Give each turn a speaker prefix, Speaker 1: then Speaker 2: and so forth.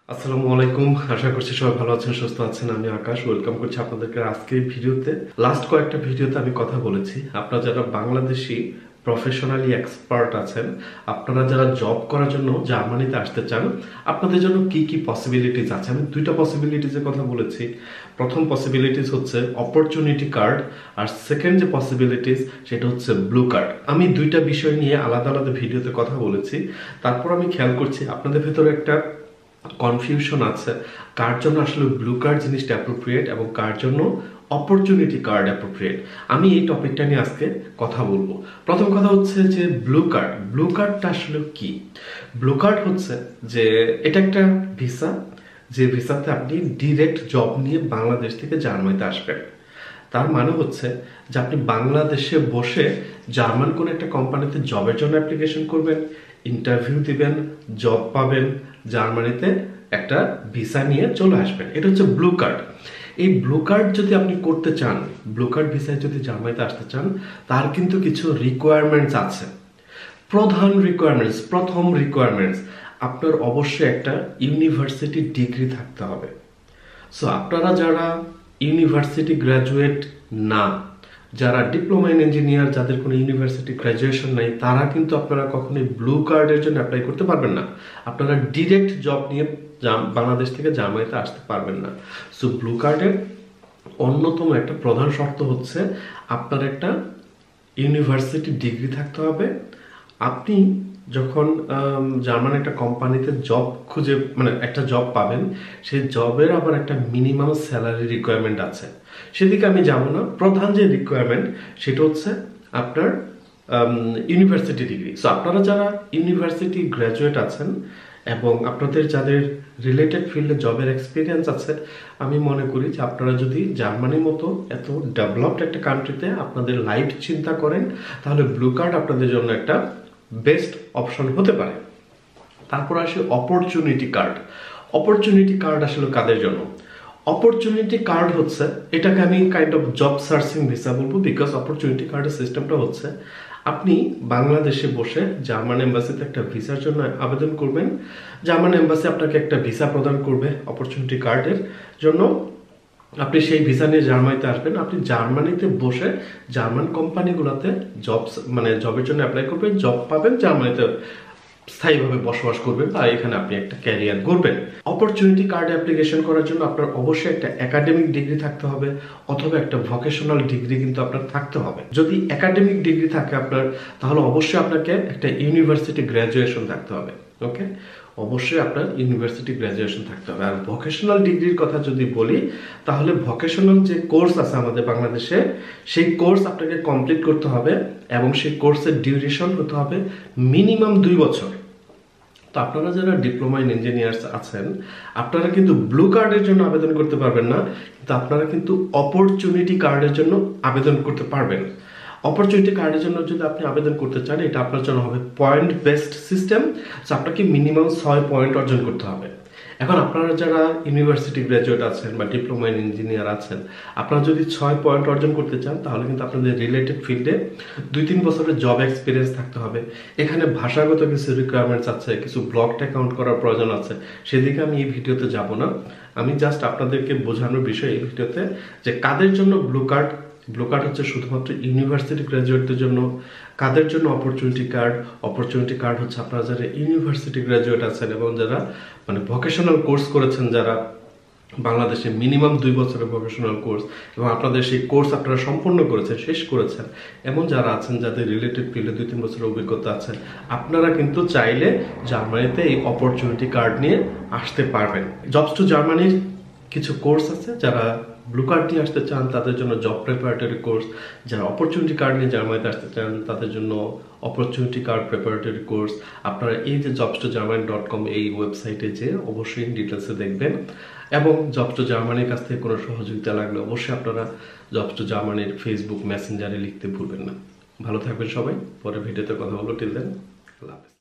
Speaker 1: আসসালামু আলাইকুম। আশা করছি সবাই ভালো আছেন, সুস্থ আছেন। আমি আকাশ, ওয়েলকাম করছি আপনাদেরকে আজকের ভিডিওতে। লাস্ট কয়েকটা ভিডিওতে আমি কথা বলেছি, আপনারা যারা বাংলাদেশি প্রফেশনালি এক্সপার্ট আছেন, আপনারা যারা জব করার জন্য জার্মানিতে আসতে চান, আপনাদের জন্য কি কি পসিবিলিটিস আছে। আমি দুইটা পসিবিলিটিসের কথা বলেছি। প্রথম পসিবিলিটিস হচ্ছে অপরচুনিটি কার্ড, আর সেকেন্ড যে পসিবিলিটিস সেটা হচ্ছে ব্লু কার্ড। আমি দুইটা বিষয় নিয়ে আলাদা আলাদা ভিডিওতে কথা বলেছি। তারপর আমি খেয়াল করছি আপনাদের ভেতরে একটা কনফিউশন আছে, কার জন্য আসলে ব্লু কার্ড জিনিসটা অ্যাপ্রোপ্রিয়েট এবং কার জন্য অপরচুনিটি কার্ড অ্যাপ্রোপ্রিয়েট। আমি এই টপিকটা নিয়ে আজকে কথা বলবো। প্রথম কথা হচ্ছে যে ব্লু কার্ডটা আসলে কি। ব্লু কার্ড হচ্ছে যে এটা একটা ভিসা, যে ভিসাতে আপনি ডিরেক্ট জব নিয়ে বাংলাদেশ থেকে জার্মানিতে আসবেন। তার মানে হচ্ছে যে আপনি বাংলাদেশে বসে জার্মান কোন একটা কোম্পানিতে জবের জন্য অ্যাপ্লিকেশন করবেন, ইন্টারভিউ দিবেন, জব পাবেন, জার্মানিতে একটা ভিসা নিয়ে চলে আসবেন। এটা হচ্ছে ব্লু কার্ড। এই ব্লু কার্ড যদি আপনি করতে চান, ব্লু কার্ড ভিসায় যদি জার্মানিতে আসতে চান, তার কিন্তু কিছু রিকোয়ারমেন্টস আছে। প্রথম রিকোয়ারমেন্টস আপনার অবশ্যই একটা ইউনিভার্সিটি ডিগ্রি থাকতে হবে। সো আপনারা যারা ইউনিভার্সিটি গ্র্যাজুয়েট না, যারা ডিপ্লোমা ইন ইঞ্জিনিয়ার, যাদের কোনো ইউনিভার্সিটি গ্র্যাজুয়েশন নাই, তারা কিন্তু আপনারা কখনোই ব্লু কার্ডের জন্য অ্যাপ্লাই করতে পারবেন না। আপনারা ডিরেক্ট জব নিয়ে বাংলাদেশ থেকে জার্মানিতে আসতে পারবেন না। সো ব্লু কার্ডের অন্যতম একটা প্রধান শর্ত হচ্ছে আপনার একটা ইউনিভার্সিটি ডিগ্রি থাকতে হবে। আপনি যখন জার্মান একটা কোম্পানিতে জব খুঁজে মানে একটা জব পাবেন, সেই জবের আবার একটা মিনিমাম স্যালারি রিকোয়ারমেন্ট আছে, সেদিকে আমি যাব না। প্রধান যে রিকোয়ারমেন্ট সেটা হচ্ছে আপনার ইউনিভার্সিটি ডিগ্রি। সো আপনারা যারা ইউনিভার্সিটি গ্র্যাজুয়েট আছেন এবং আপনাদের যাদের রিলেটেড ফিল্ডে জবের এক্সপিরিয়েন্স আছে, আমি মনে করি যে আপনারা যদি জার্মানির মতো এত ডেভেলপড একটা কান্ট্রিতে আপনাদের লাইফ চিন্তা করেন, তাহলে ব্লু কার্ড আপনাদের জন্য একটা বেস্ট অপশন হতে পারে। তারপর আসে অপরচুনিটি কার্ড। অপরচুনিটি কার্ড আসলে কাদের জন্য? অপরচুনিটি কার্ড হচ্ছে, এটাকে আমি kind of job searching visa বলবো, বিকজ অপরচুনিটি কার্ডের সিস্টেমটা হচ্ছে আপনি বাংলাদেশে বসে জার্মান এম্বাসিতে একটা ভিসার জন্য আবেদন করবেন। জার্মান এম্বাসি আপনাকে একটা ভিসা প্রদান করবে অপরচুনিটি কার্ডের জন্য। আপনি সেই ভিসা নিয়ে জার্মানিতে আসবেন। আপনি জার্মানিতে বসে জার্মান কোম্পানিগুলোতে জবের জন্য অ্যাপ্লাই করবেন, জব পাবেন, জার্মানিতে স্থায়ীভাবে বসবাস করবেন, আর এখানে আপনি একটা ক্যারিয়ার গড়বেন। অপরচুনিটি কার্ড অ্যাপ্লিকেশন করার জন্য আপনার অবশ্যই একটা একাডেমিক ডিগ্রি থাকতে হবে, অথবা একটা ভোকেশনাল ডিগ্রি কিন্তু আপনার থাকতে হবে। যদি একাডেমিক ডিগ্রি থাকে আপনার, তাহলে অবশ্যই আপনাকে একটা ইউনিভার্সিটি গ্র্যাজুয়েশন থাকতে হবে। ওকে, অবশ্যই আপনার ইউনিভার্সিটি গ্র্যাজুয়েশন থাকতে হবে। আর ভোকেশনাল ডিগ্রির কথা যদি বলি, তাহলে ভোকেশনাল যে কোর্স আছে আমাদের বাংলাদেশে, সেই কোর্স আপনাকে কমপ্লিট করতে হবে এবং সেই কোর্সের ডিউরেশন হতে হবে মিনিমাম 2 বছর। তো আপনারা যারা ডিপ্লোমা ইন ইঞ্জিনিয়ার্স আছেন, আপনারা কিন্তু ব্লু কার্ডের জন্য আবেদন করতে পারবেন না, কিন্তু আপনারা কিন্তু অপরচুনিটি কার্ডের জন্য আবেদন করতে পারবেন। অপরচুনিটি কার্ডের জন্য যদি আপনি আবেদন করতে চান, এটা আপনার জন্য হবে পয়েন্ট বেসড সিস্টেম। আপনাকে মিনিমাম 6 পয়েন্ট অর্জন করতে হবে। এখন আপনারা যারা ইউনিভার্সিটি গ্র্যাজুয়েট আছেন বা ডিপ্লোমা ইন ইঞ্জিনিয়ার আছেন, আপনারা যদি 6 পয়েন্ট অর্জন করতে চান, তাহলে কিন্তু আপনাদের রিলেটেড ফিল্ডে 2-3 বছরের জব এক্সপিরিয়েন্স থাকতে হবে। এখানে ভাষাগত কিছু রিকোয়ারমেন্টস আছে, কিছু ব্লকড অ্যাকাউন্ট করার প্রয়োজন আছে, সেদিকে আমি এই ভিডিওতে যাব না। আমি জাস্ট আপনাদেরকে বোঝানোর বিষয় এই ভিডিওতে যে কাদের জন্য ব্লু কার্ড। ব্লু কার্ড হচ্ছে শুধুমাত্র ইউনিভার্সিটি গ্র্যাজুয়েটদের জন্য। কাদের জন্য অপরচুনিটি কার্ড? অপরচুনিটি কার্ড হচ্ছে আপনারা যারা ইউনিভার্সিটি গ্র্যাজুয়েট আছেন এবং যারা ভোকেশনাল কোর্স করেছেন, যারা বাংলাদেশে মিনিমাম 2 বছরের ভোকেশনাল কোর্স, এবং আপনাদের সেই কোর্স আপনারা সম্পূর্ণ করেছেন, শেষ করেছেন, এমন যারা আছেন যাদের রিলেটেড ফিল্ডে 2-3 বছরের অভিজ্ঞতা আছে, আপনারা কিন্তু চাইলে জার্মানিতে এই অপরচুনিটি কার্ড নিয়ে আসতে পারবেন। জবস টু জার্মানির কিছু কোর্স আছে, যারা ব্লু কার্ড নিয়ে আসতে চান তাদের জন্য জব প্রিপারেটরি কোর্স, যারা অপরচুনিটি কার্ড নিয়ে জার্মানিতে আসতে চান তাদের জন্য অপরচুনিটি কার্ড প্রিপারেটরি কোর্স। আপনারা এই যে jobstogermany.com এই ওয়েবসাইটে যে অবশ্যই ডিটেলসে দেখবেন, এবং জবস টু জার্মানির কাছ থেকে কোনো সহযোগিতা লাগলে অবশ্যই আপনারা জবস টু জার্মানির ফেসবুক মেসেঞ্জারে লিখতে ভুলবেন না। ভালো থাকবেন সবাই, পরে ভিডিওতে কথা বলবো। টিল দেন, আল্লাহ হাফেজ।